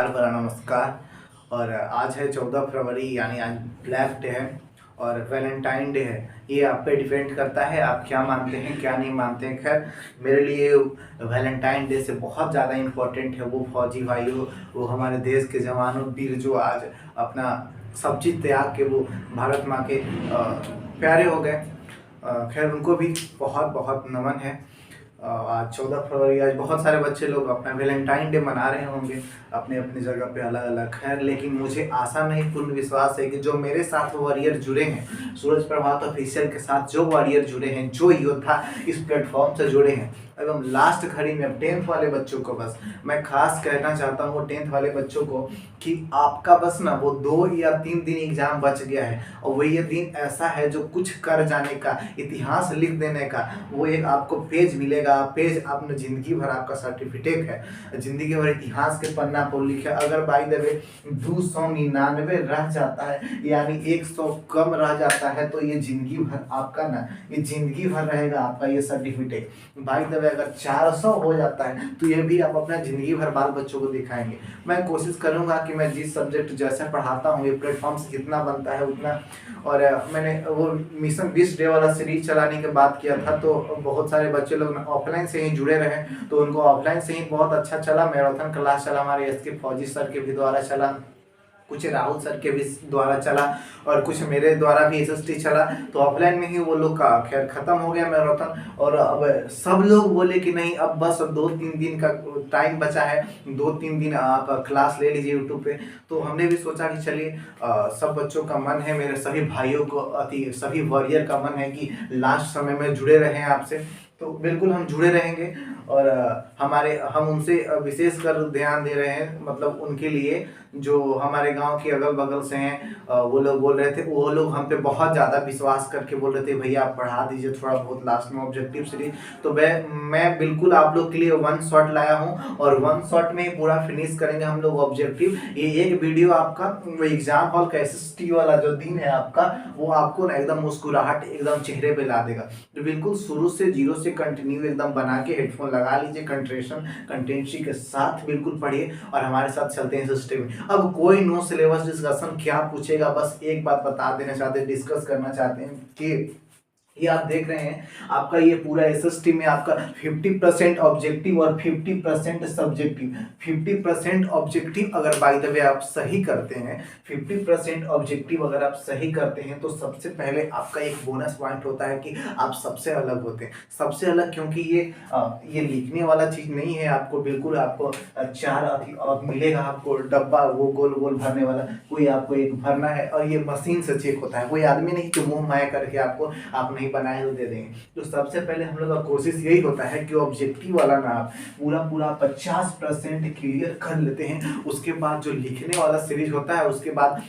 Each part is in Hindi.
प्यार भरा नमस्कार। और आज है 14 फरवरी, यानी आज ब्लैक डे है और वैलेंटाइन डे है। ये आप पे डिपेंड करता है आप क्या मानते हैं क्या नहीं मानते हैं। खैर, मेरे लिए वैलेंटाइन डे से बहुत ज़्यादा इम्पोर्टेंट है वो फौजी भाइयों, वो हमारे देश के जवानों वीर जो आज अपना सब चीज़ त्याग के वो भारत माँ के प्यारे हो गए। खैर, उनको भी बहुत बहुत नमन है। आज 14 फरवरी, आज बहुत सारे बच्चे लोग अपना वैलेंटाइन डे मना रहे होंगे अपने अपनी जगह पे अलग अलग। खैर, लेकिन मुझे आशा नहीं पूर्ण विश्वास है कि जो मेरे साथ वॉरियर जुड़े हैं, सूरज प्रभात ऑफिशियल के साथ जो वॉरियर जुड़े हैं, जो योद्धा इस प्लेटफॉर्म से जुड़े हैं, एवं लास्ट घड़ी में 10th वाले बच्चों को बस मैं खास कहना चाहता हूँ 10th वाले बच्चों को कि आपका बस ना वो 2 या 3 दिन एग्जाम बच गया है और वही ये दिन ऐसा है जो कुछ कर जाने का, इतिहास लिख देने का वो एक आपको पेज मिलेगा। पेज आपने जिंदगी भर, आपका सर्टिफिकेट है, जिंदगी भर इतिहास के पन्ना पर लिखे। अगर बाई द वे 299 रह जाता है, यानी 100 कम रह जाता है, तो ये जिंदगी भर आपका ना, ये जिंदगी भर रहेगा आपका ये सर्टिफिकेट। बाई द वे अगर 400 हो जाता है तो ये भी आप अपना जिंदगी भर बाल बच्चों को दिखाएंगे। मैं कोशिश करूंगा कि मैं जिस सब्जेक्ट जैसे पढ़ाता हूँ, ये प्लेटफॉर्म से जितना बनता है उतना। और मैंने वो मिशन 20 डे वाला सीरीज चलाने के बाद किया था, तो बहुत सारे बच्चे लोग ऑफलाइन से ही जुड़े रहे, तो उनको ऑफलाइन से ही बहुत अच्छा चला। मैराथन क्लास चला, हमारे एसके फौजी सर के भी द्वारा चला, कुछ राहुल सर के भी द्वारा चला और कुछ मेरे द्वारा भी एसएसटी चला। तो ऑफलाइन में ही वो लोग का खैर खत्म हो गया मैराथन। और अब सब लोग बोले कि नहीं, अब बस 2-3 दिन का टाइम बचा है, 2-3 दिन आप क्लास ले लीजिए यूट्यूब पे। तो हमने भी सोचा कि चलिए, सब बच्चों का मन है, मेरे सभी भाइयों को, सभी वॉरियर का मन है कि लास्ट समय में जुड़े रहें आपसे। तो बिल्कुल हम जुड़े रहेंगे और हम उनसे विशेषकर ध्यान दे रहे हैं, मतलब उनके लिए जो हमारे गांव के अगल बगल से हैं। वो लोग बोल रहे थे, वो लोग हम पे बहुत ज़्यादा विश्वास करके बोल रहे थे भैया आप पढ़ा दीजिए थोड़ा बहुत लास्ट में ऑब्जेक्टिव सीरीज। तो मैं बिल्कुल आप लोग के लिए 1 शॉट लाया हूँ और 1 शॉट में ही पूरा फिनिश करेंगे हम लोग ऑब्जेक्टिव। ये एक वीडियो आपका वो एग्जाम हॉल का एसएसटी वाला जो दिन है आपका, वो आपको ना एकदम मुस्कुराहट एकदम चेहरे पे ला देगा। तो बिल्कुल शुरू से 0 से कंटिन्यू एकदम बना के हेडफोन लगा लीजिए, कंटेंसी के साथ बिल्कुल पढ़िए और हमारे साथ चलते हैं सिस्टम में। अब कोई नो सिलेबस डिस्कशन क्या पूछेगा, बस एक बात बता देना चाहते हैं, डिस्कस करना चाहते हैं कि ये आप देख रहे हैं आपका ये पूरा एसएसटी में आपका 50% ऑब्जेक्टिव और 50% सब्जेक्टिव। 50% ऑब्जेक्टिव अगर बाय द वे आप सही करते हैं, 50% ऑब्जेक्टिव अगर आप सही करते हैं, तो सबसे पहले आपका एक बोनस पॉइंट होता है कि आप सबसे अलग होते हैं। सबसे अलग क्योंकि ये लिखने वाला चीज नहीं है, आपको बिल्कुल आपको 4 मिलेगा आपको डब्बा, वो गोल गोल भरने वाला कोई आपको एक भरना है और ये मशीन से चेक होता है। कोई आदमी नहीं कि मुंह माया करके आपको आप नहीं बनाए तो दे देंगे। तो सबसे पहले हम लोग का कोशिश यही होता है कि ऑब्जेक्टिव वाला ना आप पूरा 50% क्लियर कर लेते हैं। उसके बाद जो लिखने वाला सीरीज होता है, उसके बाद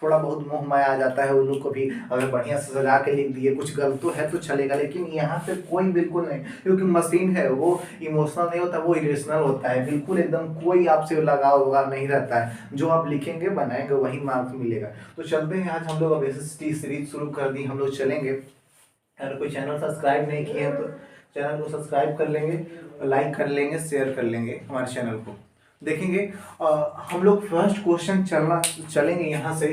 थोड़ा बहुत मोह माया आ जाता है। उन लोग को भी अगर बढ़िया से सजा के लिख दिए, कुछ गलत तो है तो चलेगा, लेकिन यहाँ पे कोई बिल्कुल नहीं, क्योंकि मशीन है, वो इमोशनल नहीं होता, वो इरेशनल होता है। बिल्कुल एकदम कोई आपसे लगाव होगा नहीं रहता है, जो आप लिखेंगे बनाएंगे वही मार्क्स मिलेगा। तो चलते हैं, आज हम लोग अब एसएसटी सीरीज शुरू कर दी, हम लोग चलेंगे। अगर कोई चैनल सब्सक्राइब नहीं किए हैं तो चैनल को सब्सक्राइब कर लेंगे, लाइक कर लेंगे, शेयर कर लेंगे हमारे चैनल को। देखेंगे हम लोग फर्स्ट क्वेश्चन चलेंगे यहाँ से।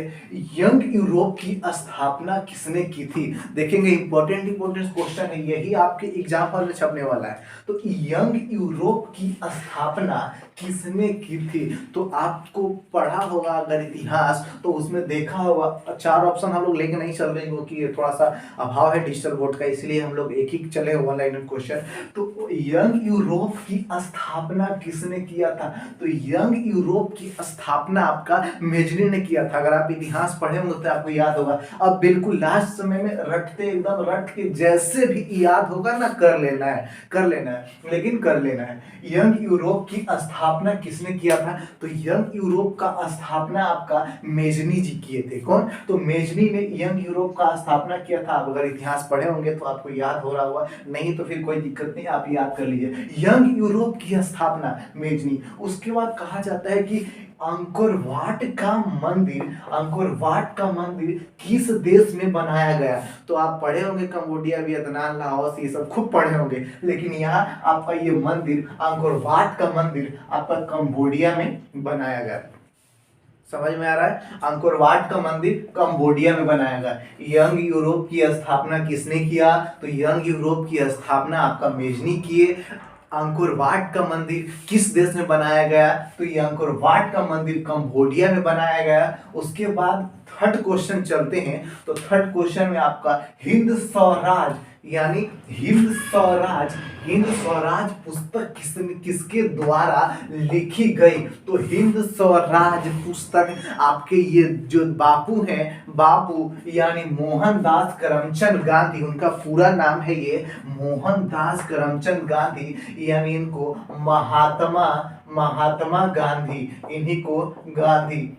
यंग यूरोप की स्थापना किसने की थी? देखेंगे इंपॉर्टेंट क्वेश्चन है, यही आपके एग्जाम्पल में छपने वाला है। तो यंग यूरोप की स्थापना किसने की थी? तो आपको पढ़ा होगा अगर इतिहास, तो उसमें देखा होगा 4 ऑप्शन हम लोग लेके नहीं चल रहे हैं क्योंकि थोड़ा सा अभाव है डिजिटल बोर्ड का, इसलिए हम लोग एक ही चले वन लाइनर क्वेश्चन। तो यंग यूरोप की स्थापना किसने किया था? तो यंग यूरोप की स्थापना आपका मेजनी ने किया था। अगर आप इतिहास पढ़े होंगे तो आपको याद होगा। अब बिल्कुल लास्ट समय में रटते एकदम रट के जैसे भी याद होगा ना कर लेना है, लेकिन कर लेना है। यंग यूरोप की स्थापना किसने किया था? तो यंग यूरोप का स्थापना आपका मेजनी जी किए थे। कौन? तो मेजनी ने यंग यूरोप का स्थापना किया था। आप अगर इतिहास पढ़े होंगे तो आपको याद हो रहा होगा, नहीं तो फिर कोई दिक्कत नहीं, आप याद कर लीजिए। यंग यूरोप की स्थापना मेजनी। उसके उसके बाद कहा जाता है कि अंकोर वाट का मंदिर, अंकोर वाट का मंदिर किस देश में बनाया गया। तो आप पढ़े होंगे कंबोडिया, वियतनाम, लाओस, ये सब खूब पढ़े होंगे, लेकिन यहाँ आपका ये मंदिर अंकोर वाट का मंदिर आपका कंबोडिया में बनाया गया। समझ में आ रहा है? अंकोर वाट का मंदिर कंबोडिया में बनाया गया। यंग यूरोप की स्थापना किसने किया? तो यंग यूरोप की स्थापना आपका मेजनी किए। अंकोर वाट का मंदिर किस देश में बनाया गया? तो ये अंकोर वाट का मंदिर कंबोडिया में बनाया गया। उसके बाद थर्ड क्वेश्चन चलते हैं। तो थर्ड क्वेश्चन में आपका हिंद स्वराज यानी हिंद स्वराज पुस्तक किसके द्वारा लिखी गई? तो हिंद स्वराज पुस्तक आपके ये जो बापू हैं, बापू यानी मोहनदास करमचंद गांधी, उनका पूरा नाम है ये मोहनदास करमचंद गांधी, यानी इनको महात्मा गांधी, इन्हीं को गांधी,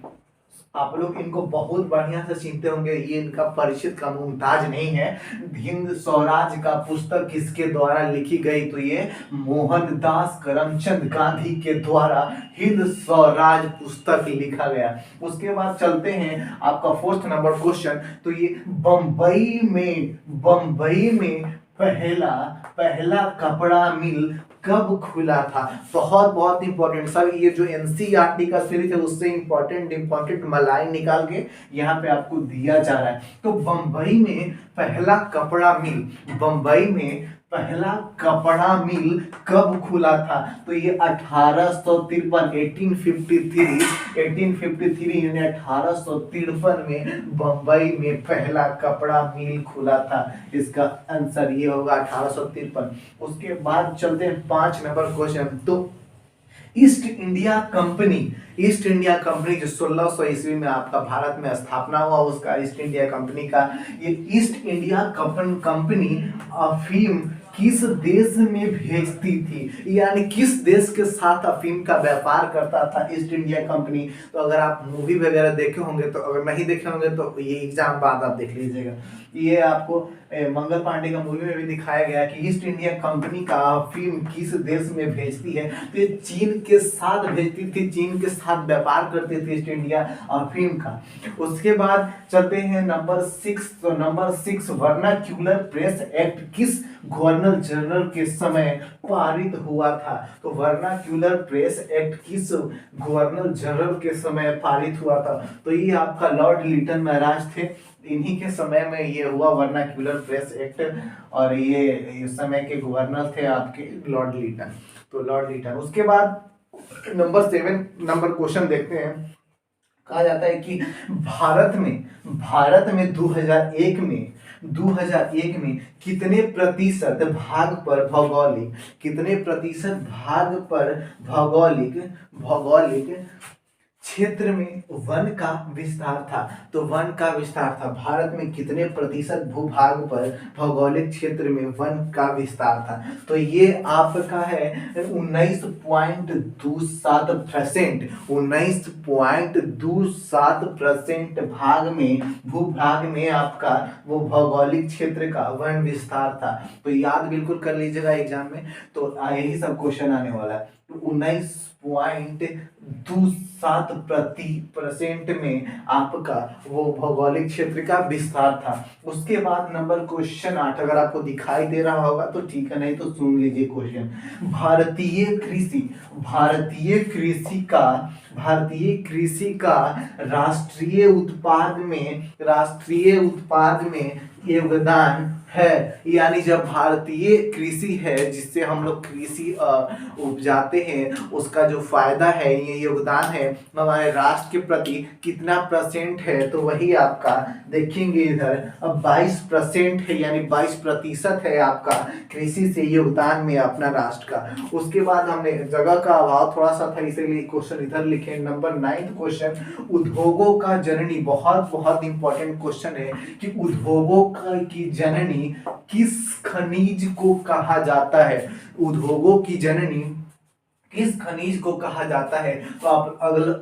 आप लोग इनको बहुत बढ़िया से चिनते होंगे, ये इनका परिचित का मुमताज नहीं है। हिंद स्वराज का पुस्तक किसके द्वारा लिखी गई? तो ये मोहनदास करमचंद गांधी के द्वारा हिंद स्वराज पुस्तक लिखा गया। उसके बाद चलते हैं आपका फोर्थ नंबर क्वेश्चन। तो ये बंबई में पहला कपड़ा मिल कब खुला था? बहुत इंपॉर्टेंट। सब ये जो एनसीईआरटी का सीरीज है उससे इंपॉर्टेंट मलाई निकाल के यहाँ पे आपको दिया जा रहा है। तो बंबई में पहला कपड़ा मिल कब खुला था? तो ये 1853 यानी 1853 में बंबई में पहला कपड़ा मिल खुला था। इसका आंसर ये होगा 1853। उसके बाद चलते हैं 5 नंबर क्वेश्चन। तो ईस्ट इंडिया कंपनी जो 1600 ईस्वी में आपका भारत में स्थापना हुआ, उसका ईस्ट इंडिया कंपनी का, ये ईस्ट इंडिया कंपनी अफीम किस देश में भेजती थी? यानी किस देश के साथ अफीम का व्यापार करता था ईस्ट इंडिया कंपनी? तो अगर आप मूवी वगैरह देखे होंगे, तो अगर नहीं देखे होंगे तो ये एग्जाम बाद आप देख लीजिएगा। ये आपको मंगल पांडे का मूवी में भी दिखाया गया कि ईस्ट इंडिया कंपनी का अफीम किस देश में भेजती है। तो ये चीन के साथ भेजती थी, चीन के साथ व्यापार करती थी ईस्ट इंडिया अफीम का। उसके बाद चलते हैं नंबर 6। तो नंबर 6 वर्नाक्यूलर प्रेस एक्ट किस गवर्नर जनरल के समय पारित हुआ था? तो वर्नाक्यूलर प्रेस एक्ट किस गवर्नर जनरल के समय पारित हुआ था? तो ये आपका लॉर्ड लिटन महाराज थे, इन्हीं के समय में ये हुआ वर्नाक्यूलर प्रेस एक्ट, और ये इस समय के गवर्नर थे आपके लॉर्ड लिटन। तो लॉर्ड लिटन। उसके बाद नंबर 7 नंबर क्वेश्चन देखते हैं। कहा जाता है कि भारत में 2001 में कितने प्रतिशत भाग पर भौगोलिक क्षेत्र में वन का विस्तार था? तो वन का विस्तार था, भारत में कितने प्रतिशत भूभाग पर भौगोलिक क्षेत्र में वन का विस्तार था? तो ये आपका है 19.27%। 19.27% भूभाग में आपका वो भौगोलिक क्षेत्र का वन विस्तार था। तो याद बिल्कुल कर लीजिएगा एग्जाम में, तो यही सब क्वेश्चन आने वाला है। 19.27% में आपका वो भौगोलिक क्षेत्र का विस्तार था। उसके बाद नंबर क्वेश्चन 8, अगर आपको दिखाई दे रहा होगा तो ठीक है, नहीं तो सुन लीजिए क्वेश्चन। भारतीय कृषि का राष्ट्रीय उत्पाद में योगदान है। यानी जब भारतीय कृषि है, जिससे हम लोग कृषि उपजाते हैं, उसका जो फायदा है, ये योगदान है हमारे राष्ट्र के प्रति कितना % है? तो वही आपका देखेंगे इधर, अब 22% है, यानी 22% है आपका कृषि से योगदान में अपना राष्ट्र का। उसके बाद हमने जगह का अभाव थोड़ा सा था, इसीलिए क्वेश्चन इधर लिखे। नंबर 9 क्वेश्चन, उद्योगों का जननी, बहुत इंपॉर्टेंट क्वेश्चन है कि उद्योगों की जननी किस खनिज को कहा जाता है? उद्योगों की जननी किस खनिज को कहा जाता है? तो आप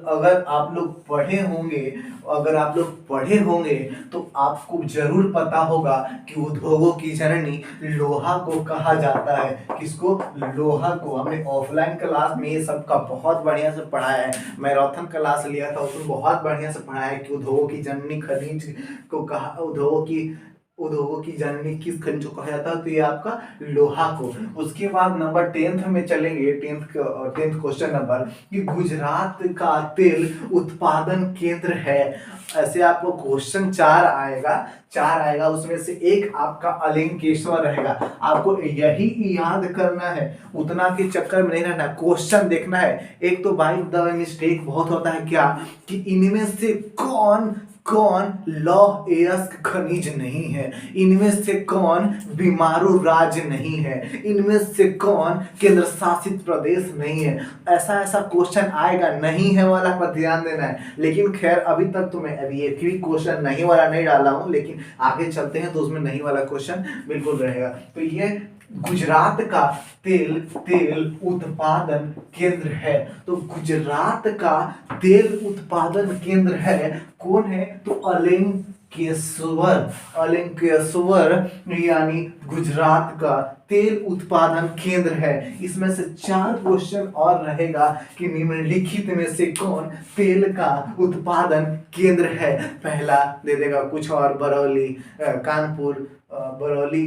अगर आप लोग पढ़े होंगे, अगर आप लोग पढ़े होंगे तो आपको जरूर पता होगा कि उद्योगों की जननी लोहा को कहा जाता है। किसको? लोहा को। हमने ऑफलाइन क्लास में ये सब का बहुत बढ़िया से पढ़ाया है। मैराथन क्लास लिया था, उसमें बहुत बढ़िया से पढ़ाया है कि उद्योगों की जननी खनिज को कहा, उद्योगों की जननी किस खनिज को कहा जाता है? तो ये आपका लोहा को। उसके बाद नंबर 10th में चलेंगे, 10th क्वेश्चन नंबर, कि गुजरात का तेल उत्पादन केंद्र है। ऐसे आपको क्वेश्चन चार आएगा, उसमें से एक आपका अलिंकेश्वर रहेगा। आपको यही याद करना है, उतना के चक्कर में नहीं रहना, क्वेश्चन देखना है। एक तो बाई द मिस्टेक बहुत होता है क्या, कि इनमें से कौन कौन लौह अयस्क खनिज नहीं है, इनमें से कौन बीमारू राज्य नहीं है, इनमें से कौन केंद्र शासित प्रदेश नहीं है। ऐसा ऐसा क्वेश्चन आएगा, नहीं है वाला पर ध्यान देना है। लेकिन खैर अभी तक तो मैं अभी एक भी क्वेश्चन नहीं वाला नहीं डाला हूं, लेकिन आगे चलते हैं तो उसमें नहीं वाला क्वेश्चन बिल्कुल रहेगा। तो ये गुजरात का तेल उत्पादन केंद्र है। तो गुजरात का तेल उत्पादन केंद्र है, कौन है? तो अलिंकेश्वर यानी गुजरात का तेल उत्पादन केंद्र है। इसमें से 4 क्वेश्चन और रहेगा कि निम्नलिखित में से कौन तेल का उत्पादन केंद्र है। पहला दे देगा कुछ और, बरौली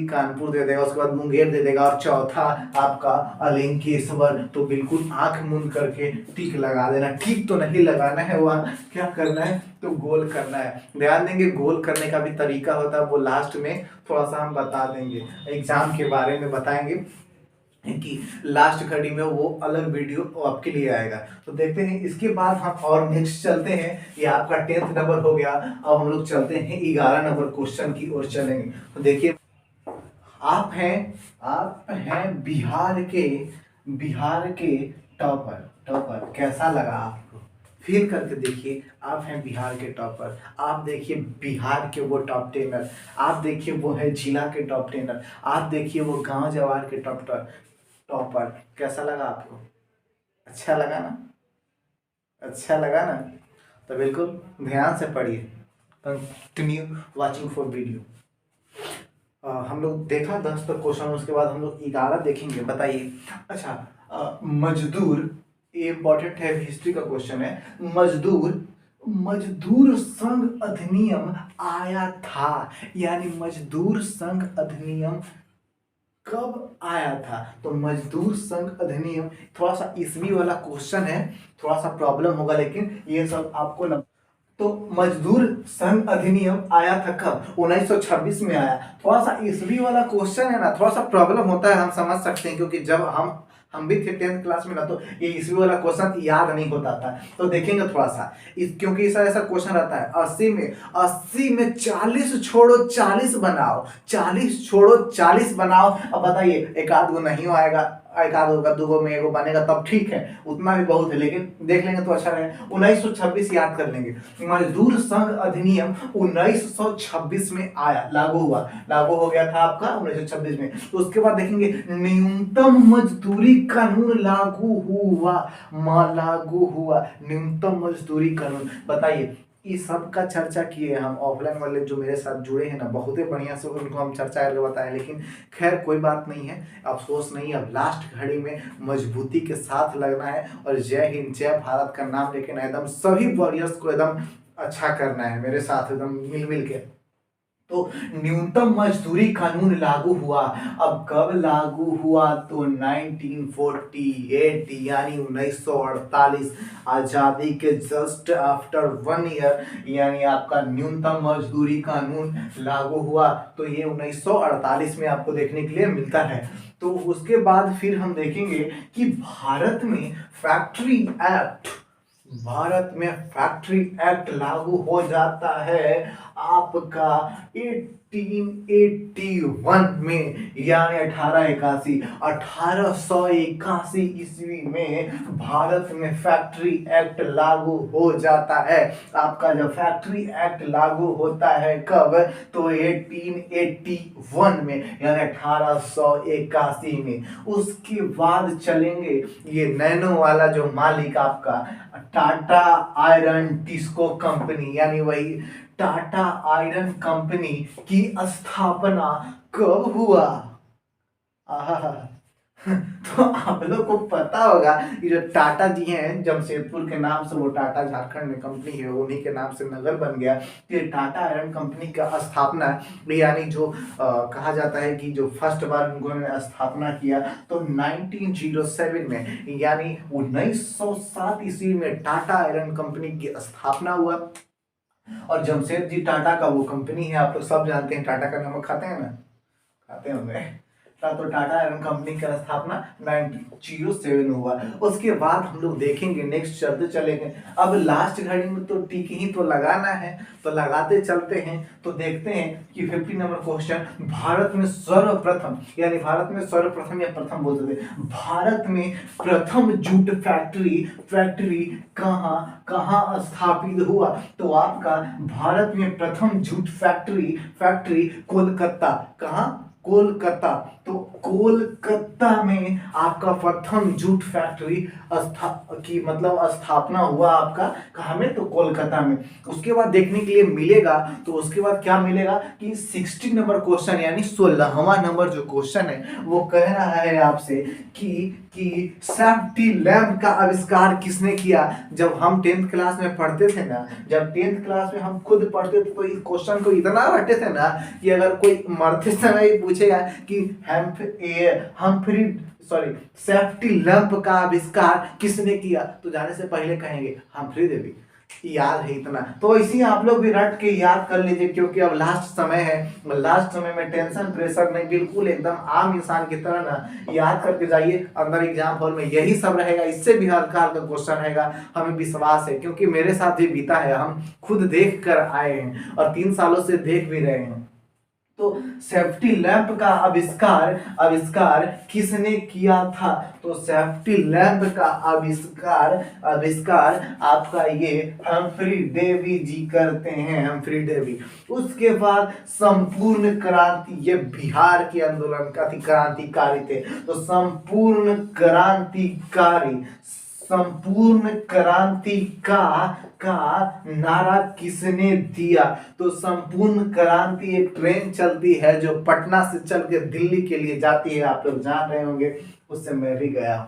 कानपुर दे देगा, उसके बाद मुंगेर दे देगा, और चौथा आपका अलिंकेश्वर। तो बिल्कुल आंख मूंद करके टिक लगा देना। टिक तो नहीं लगाना है, वहाँ क्या करना है? तो गोल करना है। ध्यान देंगे, गोल करने का भी तरीका होता है, वो लास्ट में थोड़ा सा हम बता देंगे, एग्जाम के बारे में बताएंगे कि लास्ट घड़ी में वो अलग वीडियो आपके लिए आएगा। तो देखते हैं, इसके बाद हम और नेक्स्ट चलते हैं। ये आपका 10th नंबर हो गया। अब हम लोग चलते हैं 11 नंबर क्वेश्चन की ओर चलेंगे। तो देखिए, आप हैं बिहार के टॉपर। कैसा लगा आपको? फील करके देखिए, आप हैं बिहार के टॉपर। आप देखिए बिहार के वो टॉप टेनर, आप देखिए वो है जिला के टॉप टेनर, आप देखिए वो गांव जवार के टॉपर। कैसा लगा आपको? अच्छा लगा ना? अच्छा लगा ना? तो बिल्कुल ध्यान से पढ़िए। Continue watching for video. हम लोग देखा 10 तक क्वेश्चन, उसके बाद हम लोग 11 देखेंगे। बताइए। अच्छा, मजदूर, ये इंपॉर्टेंट है, हिस्ट्री का क्वेश्चन है। मजदूर संघ अधिनियम आया था, यानी मजदूर संघ अधिनियम कब आया था? तो मजदूर संघ अधिनियम, थोड़ा सा ईस्वी वाला क्वेश्चन है, थोड़ा सा प्रॉब्लम होगा, लेकिन ये सब आपको न... तो मजदूर संघ अधिनियम आया था कब? 1926 में आया। थोड़ा सा ईस्वी वाला क्वेश्चन है ना, थोड़ा सा प्रॉब्लम होता है, हम समझ सकते हैं, क्योंकि जब हम भी थे 10th क्लास में ना, तो ये ईस्वी वाला क्वेश्चन याद नहीं होता था। तो देखेंगे थोड़ा सा, क्योंकि ऐसा क्वेश्चन रहता है, 80 में 40 छोड़ो 40 बनाओ, 40 छोड़ो 40 बनाओ। अब बताइए, एक आध गो नहीं आएगा, एक आध होगा, 2 गो में एगो बनेगा तब ठीक है, उतना भी बहुत है, लेकिन देख लेंगे तो अच्छा रहेगा। 1926 याद कर लेंगे। मजदूर संघ अधिनियम 1926 में आया, लागू हो गया था आपका 1926 में। तो उसके बाद देखेंगे न्यूनतम मजदूरी कानून लागू हुआ न्यूनतम मजदूरी कानून। बताइए, इस सब का चर्चा किए हम, ऑफलाइन वाले जो मेरे साथ जुड़े हैं ना, बहुत ही बढ़िया से उनको हम चर्चा करके बताएं। लेकिन खैर कोई बात नहीं है, अफसोस नहीं है। अब लास्ट घड़ी में मजबूती के साथ लगना है, और जय हिंद जय भारत का नाम लेके ना एकदम सभी वॉरियर्स को एकदम अच्छा करना है, मेरे साथ एकदम मिल के। तो न्यूनतम मजदूरी कानून लागू हुआ। अब कब लागू हुआ? तो 1948 यानी 1948, आजादी के जस्ट आफ्टर 1 ईयर, यानी आपका न्यूनतम मजदूरी कानून लागू हुआ। तो ये 1948 में आपको देखने के लिए मिलता है। तो उसके बाद फिर हम देखेंगे कि भारत में फैक्ट्री एक्ट लागू हो जाता है आपका 1881 में, यानी 1881 ईस्वी में भारत में फैक्ट्री एक्ट लागू हो जाता है। आपका जब फैक्ट्री एक्ट लागू होता है कब, तो 1881 में, यानी 1881 में। उसके बाद चलेंगे ये नैनो वाला जो मालिक आपका टाटा आयरन टिस्को कंपनी, यानी वही टाटा आयरन कंपनी की स्थापना कब हुआ? आहा, तो आप लोग को पता होगा कि जो टाटा जी हैं जमशेदपुर के नाम से, वो टाटा झारखंड में कंपनी है, उन्हीं के नाम से नगर बन गया। ये टाटा आयरन कंपनी का स्थापना, यानी जो कहा जाता है कि जो फर्स्ट बार उन्होंने स्थापना किया तो 1907 में, यानी 1907 ईस्वी में टाटा आयरन कंपनी की स्थापना हुआ। और जमशेद जी टाटा का वो कंपनी है, आप लोग सब जानते हैं, टाटा का नमक खाते हैं ना, खाते होंगे। तो टाटा आयरन कंपनी का स्थापना 1907 हुआ। उसके बाद हम लोग देखेंगे, नेक्स्ट चलते चलेंगे। अब लास्ट घड़ी में तो टिक ही तो लगाना है, तो लगाते चलते हैं। तो देखते हैं कि 50 नंबर क्वेश्चन, भारत में सर्वप्रथम, यानी भारत में सर्वप्रथम या प्रथम बोलते थे, भारत में प्रथम जूट फैक्ट्री कहाँ स्थापित हुआ? तो आपका भारत में प्रथम जूट फैक्ट्री कोलकाता, कहाँ? कोलकाता। तो कोलकाता में आपका प्रथम जूट फैक्ट्री स्थापना हुआ आपका, कहाँ में? तो कोलकाता में। उसके बाद देखने के लिए मिलेगा, तो उसके बाद क्या मिलेगा कि 60 नंबर क्वेश्चन, यानी 16वां नंबर जो क्वेश्चन है वो कह रहा है आपसे कि सेफ्टी लैंप का आविष्कार किसने किया? जब हम 10th क्लास में पढ़ते थे ना, जब 10th क्लास में हम खुद पढ़ते थे, तो इस क्वेश्चन को इतना रटते थे ना कि अगर कोई मरते समय पूछेगा कि सेफ्टी लैंप का आविष्कार किसने किया, तो जाने से पहले कहेंगे हम्फ्री डेवी। याद है इतना, तो इसी आप लोग भी रट के याद कर लीजिए, क्योंकि अब लास्ट समय है। लास्ट समय में टेंशन प्रेशर नहीं, बिल्कुल एकदम आम इंसान की तरह ना याद करके जाइए। अंदर एग्जाम हॉल में यही सब रहेगा, इससे भी हल्का हल्का क्वेश्चन रहेगा, हमें विश्वास है, क्योंकि मेरे साथ भी बीता है, हम खुद देख कर आए हैं और 3 सालों से देख भी रहे हैं। तो सेफ्टी लैंप का आविष्कार किसने किया था? तो सेफ्टी लैंप का आविष्कार आपका ये हम्फ्री डेवी जी करते हैं, हम्फ्री डेवी। उसके बाद संपूर्ण क्रांति, ये बिहार के आंदोलन का क्रांतिकारी थे। तो संपूर्ण क्रांति का नारा किसने दिया? तो संपूर्ण क्रांति एक ट्रेन चलती है जो पटना से चल के दिल्ली के लिए जाती है, आप लोग जान रहे होंगे, उससे मैं भी गया।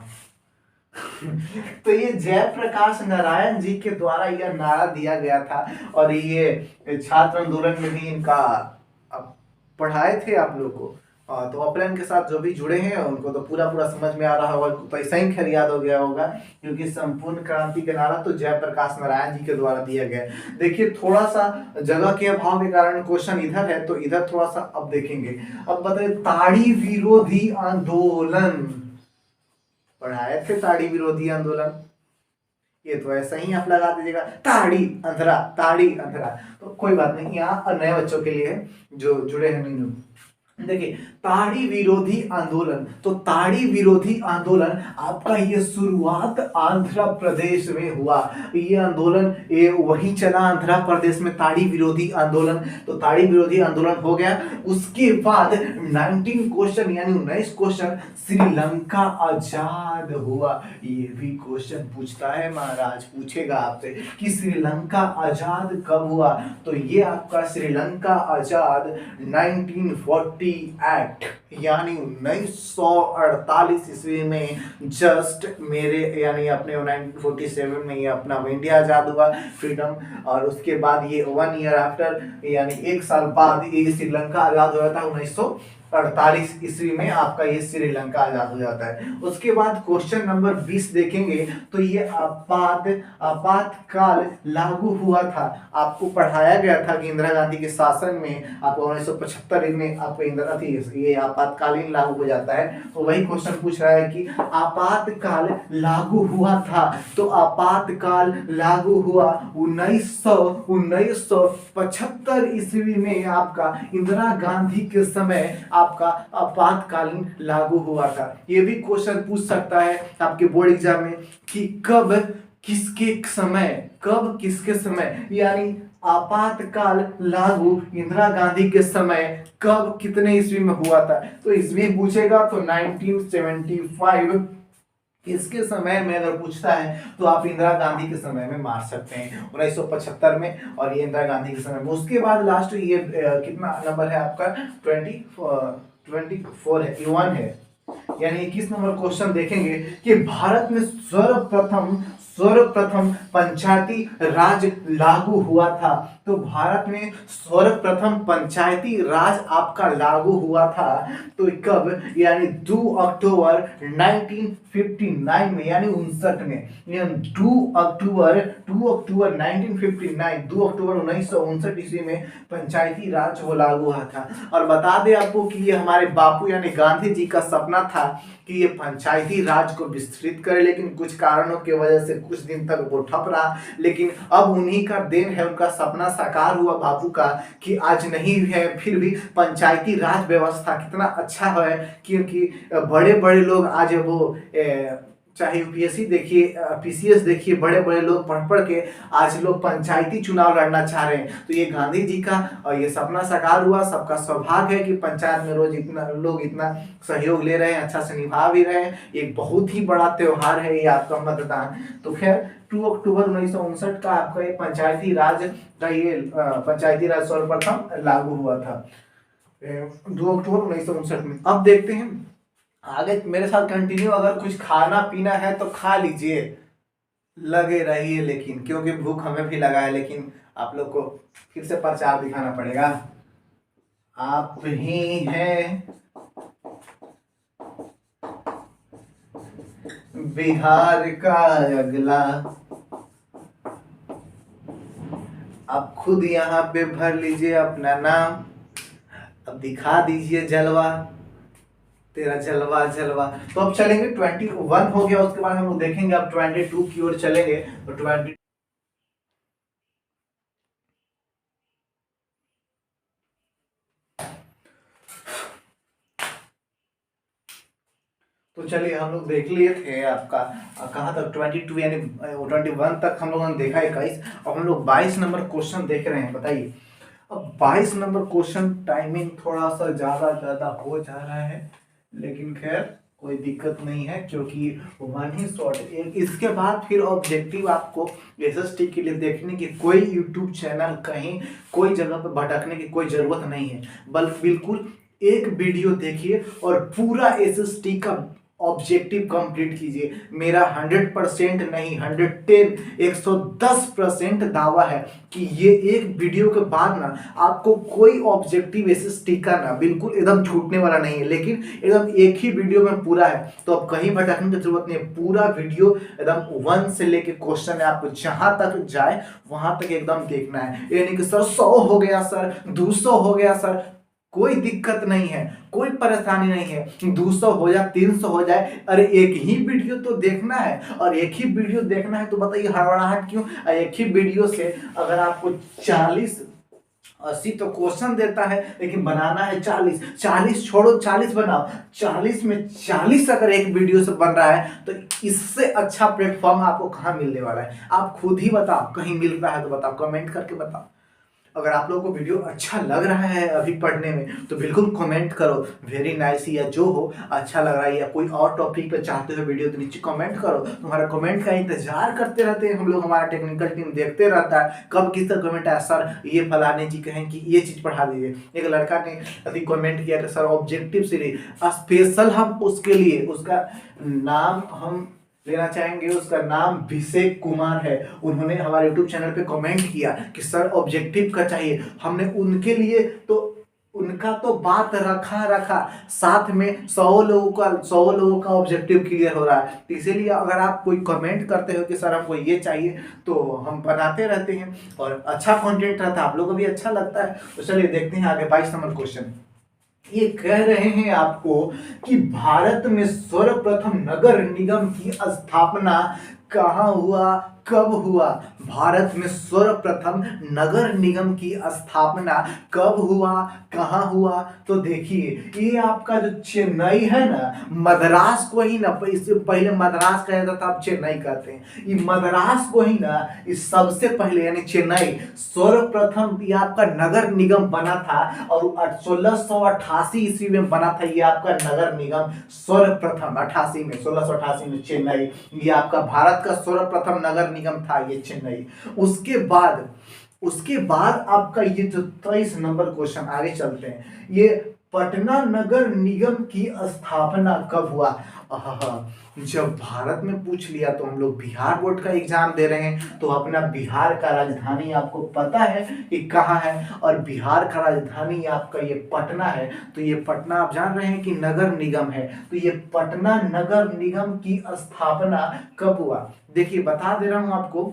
तो ये जयप्रकाश नारायण जी के द्वारा यह नारा दिया गया था, और ये छात्र आंदोलन में भी इनका पढ़ाए थे आप लोग को। तो ऑफलाइन के साथ जो भी जुड़े हैं उनको तो पूरा समझ में आ रहा होगा, तो ऐसा ही खैर याद हो गया होगा, क्योंकि संपूर्ण क्रांति का नारा तो जयप्रकाश नारायण जी के द्वारा दिया गया। देखिए थोड़ा सा जगह के अभाव के कारण क्वेश्चन इधर है, तो इधर थोड़ा सा अब देखेंगे। अब बताइए, ताड़ी विरोधी आंदोलन पढ़ाए थे, ताड़ी विरोधी आंदोलन, ये तो ऐसा ही आप लगा दीजिएगा, ताड़ी अंधरा, तो कोई बात नहीं, यहाँ नए बच्चों के लिए जो जुड़े हैं नहीं। देखिए ताड़ी विरोधी आंदोलन, तो ताड़ी विरोधी आंदोलन आपका ये शुरुआत आंध्र प्रदेश में हुआ। ये आंदोलन ये वही चला आंध्र प्रदेश में, ताड़ी विरोधी आंदोलन। तो ताड़ी विरोधी आंदोलन हो गया। उसके बाद 19 क्वेश्चन, यानी 19 क्वेश्चन, श्रीलंका आजाद हुआ। ये भी क्वेश्चन पूछता है महाराज, पूछेगा आपसे कि श्रीलंका आजाद कब हुआ? तो ये आपका श्रीलंका आजाद 1940 एक्ट, यानी 1948 ईस्वी में जस्ट मेरे, यानी अपने 1947 में ये अपना इंडिया आजाद हुआ, फ्रीडम। और उसके बाद ये 1 ईयर आफ्टर, यानी 1 साल बाद ये श्रीलंका आजाद हुआ था 1948 ईस्वी में आपका ये श्रीलंका आजाद हो जाता है। उसके बाद क्वेश्चन नंबर 20 देखेंगे तो ये आपातकाल लागू हुआ था। आपको पढ़ाया गया था कि इंदिरा गांधी के शासन में आपको 1975 में आपको ये आपातकालीन लागू हो जाता है। तो वही क्वेश्चन पूछ रहा है कि आपातकाल लागू हुआ था, तो आपातकाल लागू हुआ 1975 ईस्वी में आपका इंदिरा गांधी के समय आपका आपातकालीन लागू हुआ था। ये भी क्वेश्चन पूछ सकता है आपके बोर्ड एग्जाम में कि कब किसके समय यानी आपातकाल लागू इंदिरा गांधी के समय कब कितने ईस्वी में हुआ था। तो ईस्वी पूछेगा तो 1975 इसके समय में अगर पूछता है तो आप इंदिरा गांधी के समय में मार सकते हैं 1975 में, और ये इंदिरा गांधी के समय में। उसके बाद लास्ट ये कितना नंबर है आपका 24 है 21 है, यानी 21 नंबर क्वेश्चन देखेंगे कि भारत में सर्वप्रथम पंचायती राज लागू हुआ था। तो भारत में सर्वप्रथम पंचायती राज आपका लागू हुआ था तो कब, यानी 2 अक्टूबर 1959 में, यानी 59 में, 2 अक्टूबर 1959, 2 अक्टूबर 1959 ईस्वी में पंचायती राज वो लागू हुआ था। और बता दें आपको कि ये हमारे बापू यानी गांधी जी का सपना था कि ये पंचायती राज को विस्तृत करे, लेकिन कुछ कारणों की वजह से कुछ दिन तक वो ठप रहा। लेकिन अब उन्हीं का देन है, उनका सपना साकार हुआ बापू का कि आज नहीं है फिर भी पंचायती राज व्यवस्था कितना अच्छा है, क्योंकि बड़े बड़े लोग आज वो चाहे यूपीएससी देखिए, पीसीएस देखिए, बड़े बड़े लोग पढ़ पढ़ के आज लोग पंचायती चुनाव लड़ना चाह रहे हैं। तो ये गांधी जी का ये सपना साकार हुआ। सबका सौभाग्य है कि पंचायत में रोज इतना सहयोग ले रहे हैं, अच्छा से निभा भी रहे हैं। एक बहुत ही बड़ा त्योहार है ये आपका मतदान। तो खैर 2 अक्टूबर 1959 का आपका ये पंचायती राज सर्वप्रथम लागू हुआ था 2 अक्टूबर 1959 में। अब देखते हैं आगे, मेरे साथ कंटिन्यू। अगर कुछ खाना पीना है तो खा लीजिए, लगे रहिए, लेकिन क्योंकि भूख हमें भी लगा है। लेकिन आप लोग को फिर से प्रचार दिखाना पड़ेगा। आप ही हैं बिहार का अगला, आप खुद यहाँ पे भर लीजिए अपना नाम, अब दिखा दीजिए जलवा, तेरा जलवा जलवा। तो अब चलेंगे 21 हो गया, उसके बाद हम लोग देखेंगे अब 22 की ओर चलेंगे। तो 20 तो चलिए हम लोग देख लिए थे आपका कहाँ तक 22 यानी 21 तक हम लोगों ने देखा 21। अब हम लोग 22 नंबर क्वेश्चन देख रहे हैं। बताइए अब 22 नंबर क्वेश्चन, टाइमिंग थोड़ा सा ज्यादा हो जा रहा है, लेकिन खैर कोई दिक्कत नहीं है क्योंकि वन ही शॉट। इसके बाद फिर ऑब्जेक्टिव आपको एसएसटी के लिए देखने की कोई यूट्यूब चैनल कहीं कोई जगह पर भटकने की कोई जरूरत नहीं है, बल्कि बिल्कुल एक वीडियो देखिए और पूरा एसएसटी का ऑब्जेक्टिव कंप्लीट कीजिए। मेरा 100% नहीं 110% दावा है कि ये एक वीडियो के बाद ना आपको कोई ऑब्जेक्टिव एसएसटी का ना बिल्कुल एकदम छूटने वाला नहीं है, लेकिन एकदम एक ही वीडियो में पूरा है। तो अब कहीं भटकने की जरूरत नहीं है, पूरा वीडियो एकदम 1 से लेके क्वेश्चन है, आपको जहां तक जाए वहां तक एकदम देखना है। यानी कि सर 100 हो गया, सर 200 हो गया, सर कोई दिक्कत नहीं है, कोई परेशानी नहीं है, 200 हो जाए 300 हो जाए, अरे एक ही वीडियो तो देखना है। और एक ही वीडियो देखना है तो बताइए हड़बड़ाहट क्यों। एक ही वीडियो से अगर आपको 40-80 तो क्वेश्चन देता है, लेकिन बनाना है 40 छोड़ो 40 बनाओ, 40 में 40 अगर एक वीडियो से बन रहा है तो इससे अच्छा प्लेटफॉर्म आपको कहाँ मिलने वाला है। आप खुद ही बताओ, कहीं मिल रहा है तो बताओ, कमेंट करके बताओ। अगर आप लोगों को वीडियो अच्छा लग रहा है अभी पढ़ने में तो बिल्कुल कमेंट करो, वेरी नाइस, या जो हो अच्छा लग रहा है, या कोई और टॉपिक पे चाहते हो वीडियो तो नीचे कमेंट करो। तुम्हारा कमेंट का इंतजार करते रहते हैं हम लोग, हमारा टेक्निकल टीम देखते रहता है कब किसका कमेंट आया। सर ये फलाने जी कहें कि ये चीज़ पढ़ा दीजिए। एक लड़का ने अभी कमेंट किया कि सर ऑब्जेक्टिव सीरीज स्पेशल, हम उसके लिए उसका नाम हम लेना चाहेंगे, उसका नाम अभिषेक कुमार है। उन्होंने हमारे YouTube चैनल पे कमेंट किया कि सर ऑब्जेक्टिव का चाहिए। हमने उनके लिए तो उनका तो बात रखा रखा, साथ में 100 लोगों का ऑब्जेक्टिव क्लियर हो रहा है। तो इसीलिए अगर आप कोई कमेंट करते हो कि सर हमको ये चाहिए, तो हम बनाते रहते हैं और अच्छा कंटेंट रहता है, आप लोगों को भी अच्छा लगता है। तो चलिए देखते हैं आगे 22 नंबर क्वेश्चन। ये कह रहे हैं आपको कि भारत में सर्वप्रथम नगर निगम की स्थापना कहाँ हुआ, कब हुआ। भारत में सर्वप्रथम नगर निगम की स्थापना कब हुआ, कहाँ हुआ। तो देखिए ये आपका जो चेन्नई है ना, मद्रास को ही ना, इससे पहले मद्रास कहा जाता था, अब चेन्नई कहते हैं। ये मद्रास को ही ना इस सबसे पहले यानी चेन्नई सर्वप्रथम ये आपका नगर निगम बना था और 1688 ईस्वी में बना था ये आपका नगर निगम सर्वप्रथम 88 में, 1688 में चेन्नई ये आपका भारत का सर्वप्रथम नगर निगम था ये चेन्नई। उसके बाद आपका ये जो 23 नंबर क्वेश्चन, आगे चलते हैं। ये पटना नगर निगम की स्थापना कब हुआ। जब भारत में पूछ लिया तो हम लोग बिहार बोर्ड का एग्जाम दे रहे हैं, तो अपना बिहार का राजधानी आपको पता है कि कहाँ है, और बिहार का राजधानी आपका ये पटना है। तो ये पटना आप जान रहे हैं कि नगर निगम है, तो ये पटना नगर निगम की स्थापना कब हुआ। देखिए बता दे रहा हूं आपको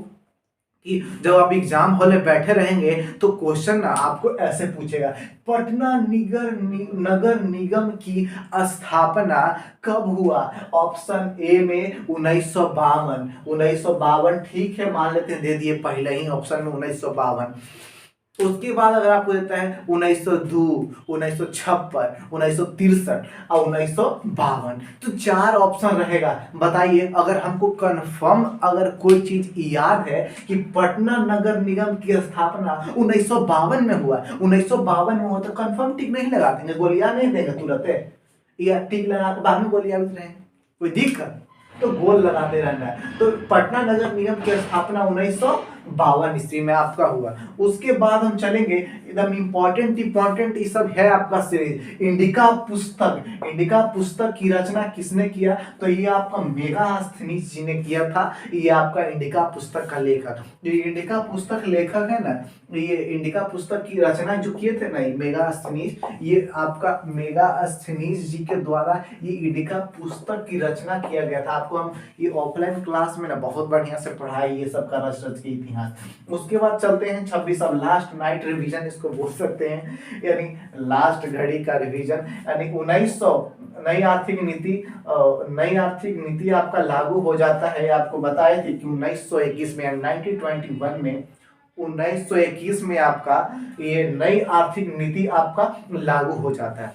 कि जब आप एग्जाम हॉल में बैठे रहेंगे तो क्वेश्चन ना आपको ऐसे पूछेगा, पटना नगर निगम की स्थापना कब हुआ। ऑप्शन ए में 1952, 1952 ठीक है, मान लेते हैं, दे दिए पहले ही ऑप्शन में 1952। उसके बाद अगर आपको देता है 1902, 1956, 1963 और 1952, तो 4 ऑप्शन रहेगा। बताइए अगर हमको कंफर्म अगर कोई चीज याद है कि पटना नगर निगम की स्थापना 1952 में हुआ, 1952 में हुआ, तो कंफर्म टिक नहीं लगा देंगे, गोलियां नहीं देंगे तुरंत, या टिक लगा के बाद में गोलियां भी रहे, कोई दिक्कत, तो गोल लगाते रहना है। तो पटना नगर निगम की स्थापना 1952 ईस्वी में आपका हुआ। उसके बाद हम चलेंगे एकदम इंपॉर्टेंट ये सब है आपका सीरीज इंडिका पुस्तक। इंडिका पुस्तक की रचना किसने किया, तो ये आपका मेगास्थनीज जी ने किया था। ये आपका इंडिका पुस्तक का लेखक, जो इंडिका पुस्तक लेखक है ना, ये इंडिका पुस्तक की रचना जो किए थे ना मेगास्थनीज, ये आपका मेगास्थनीज जी के द्वारा ये इंडिका पुस्तक की रचना किया गया था। आपको हम ये ऑफलाइन क्लास में ना बहुत बढ़िया से पढ़ाई ये सब का रच के इतिहास। उसके बाद चलते हैं 26, अब लास्ट नाइट रिवीजन इसको बोल सकते हैं, यानी लास्ट घड़ी का रिवीजन, यानी 1900 नई आर्थिक नीति आपका लागू हो जाता है। आपको बताए थे कि 1921 में 1921 में 1921 में आपका ये नई आर्थिक नीति आपका लागू हो जाता है।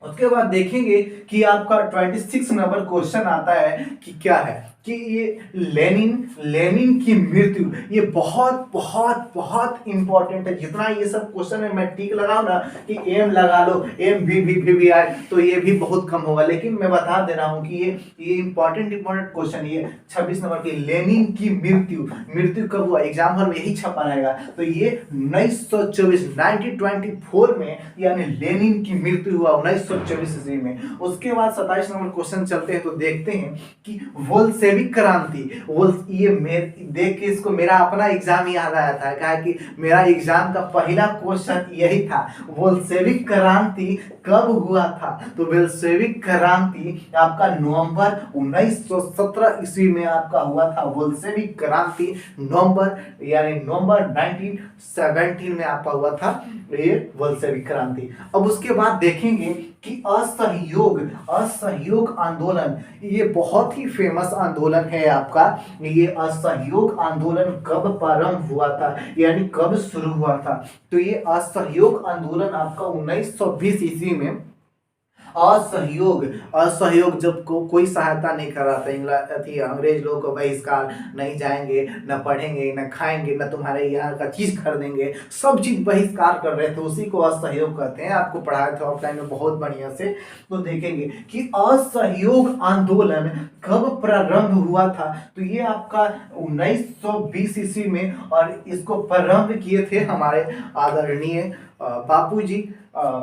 उसके बाद देखेंगे कि आपका 26 नंबर क्वेश्चन आता है कि क्या है कि ये लेनिन की मृत्यु, ये बहुत बहुत बहुत इंपॉर्टेंट है। जितना ये सब क्वेश्चन है मैं टिक लगाऊं ना कि एम लगा लो, एम भी आए तो ये भी बहुत कम होगा, लेकिन मैं बता दे रहा हूं कि ये इंपॉर्टेंट क्वेश्चन, ये 26 नंबर की लेनिन की मृत्यु कब हुआ, एग्जाम हॉल में यही छपा रहेगा। तो ये 1924 में यानी लेनिन की मृत्यु हुआ 1924 ईस्वी में। उसके बाद 27 नंबर क्वेश्चन चलते हैं, तो देखते हैं कि बोल्शेविक क्रांति, ये देख के इसको मेरा अपना एग्जाम याद आया था, कहा कि मेरा एग्जाम का पहला क्वेश्चन यही था, बोल्शेविक क्रांति कब हुआ था। तो बोल्शेविक क्रांति आपका नवंबर 1917 ईस्वी में आपका हुआ था। बोल्शेविक क्रांति नवंबर 1917 में आपका हुआ था ये बोल्शेविक क्रांति। अब उसके बाद देखेंगे कि असहयोग आंदोलन, ये बहुत ही फेमस आंदोलन है आपका। ये असहयोग आंदोलन कब प्रारंभ हुआ था, यानी कब शुरू हुआ था। तो ये असहयोग आंदोलन आपका 1920 ईस्वी में। असहयोग जब कोई सहायता नहीं कर रहा था, अंग्रेज लोगों को बहिष्कार, नहीं जाएंगे, न पढ़ेंगे, न खाएंगे, न तुम्हारे यहाँ का चीज खरीदेंगे, सब चीज बहिष्कार कर रहे थे, उसी को असहयोग कहते हैं। आपको पढ़ाया था ऑफलाइन में बहुत बढ़िया से। तो देखेंगे कि असहयोग आंदोलन कब प्रारंभ हुआ था, तो ये आपका 1920 ईस्वी में, और इसको प्रारंभ किए थे हमारे आदरणीय बापू जी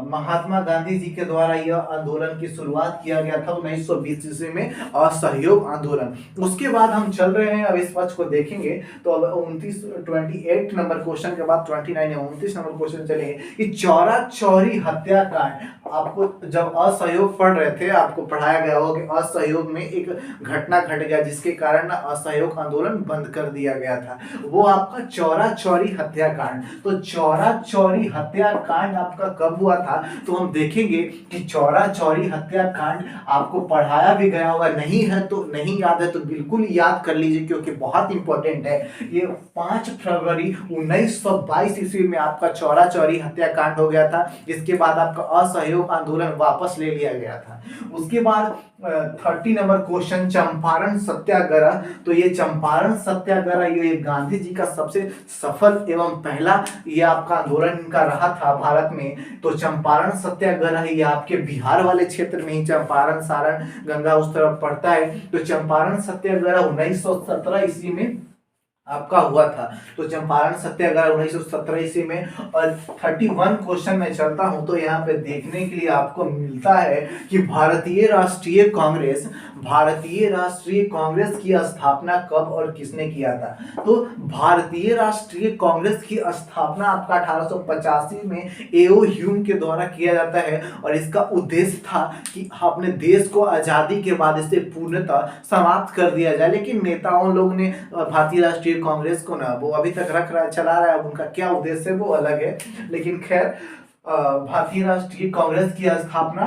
महात्मा गांधी जी के द्वारा यह आंदोलन की शुरुआत किया गया था 1920 ईस्वी में, असहयोग आंदोलन। उसके बाद हम चल रहे हैं, अब इस पक्ष को देखेंगे तो अब 28 नंबर क्वेश्चन के बाद 29 या 29 नंबर क्वेश्चन चलेंगे कि चौरा चौरी हत्याकांड। आपको जब असहयोग पढ़ रहे थे आपको पढ़ाया गया होगा कि असहयोग में एक घटना घट गया जिसके कारण असहयोग आंदोलन बंद कर दिया गया था, वो आपका चौरा चौरी हत्याकांड। तो चौरा चौरी हत्याकांड आपका कब हुआ था, तो हम देखेंगे कि चौरा चौरी हत्याकांड आपको पढ़ाया भी गया होगा, नहीं है तो नहीं याद है तो बिल्कुल याद कर लीजिए क्योंकि बहुत इंपॉर्टेंट है। ये 5 फरवरी 1922 ईस्वी में आपका चौरा चौरी हत्याकांड हो गया था, जिसके बाद आपका असहयोग आंदोलन वापस ले लिया गया था। उसके बाद 30 नंबर क्वेश्चन चंपारण सत्याग्रह। तो ये चंपारण सत्याग्रह ये गांधी जी का सबसे सफल एवं पहला ये आपका आंदोलन इनका रहा था भारत में। तो चंपारण सत्याग्रह ये आपके बिहार वाले क्षेत्र में ही, चंपारण सारण गंगा उस तरफ पड़ता है। तो चंपारण सत्याग्रह 1917 ईस्वी में आपका हुआ था। तो चंपारण सत्याग्रह 1917 ईस्वी में। और 31 क्वेश्चन में चलता हूं तो यहाँ पे देखने के लिए आपको मिलता है कि भारतीय राष्ट्रीय कांग्रेस की स्थापना कब और किसने किया था। तो भारतीय राष्ट्रीय कांग्रेस की स्थापना आपका 1885 में एओ ह्यूम के द्वारा किया जाता है, और इसका उद्देश्य था कि अपने देश को आजादी के बाद इसे पूर्णतः समाप्त कर दिया जाए। लेकिन नेताओं लोग ने भारतीय राष्ट्रीय कांग्रेस को ना वो अभी तक चला रहा है, उनका क्या उद्देश्य है वो अलग है। लेकिन खैर भारतीय राष्ट्रीय कांग्रेस की स्थापना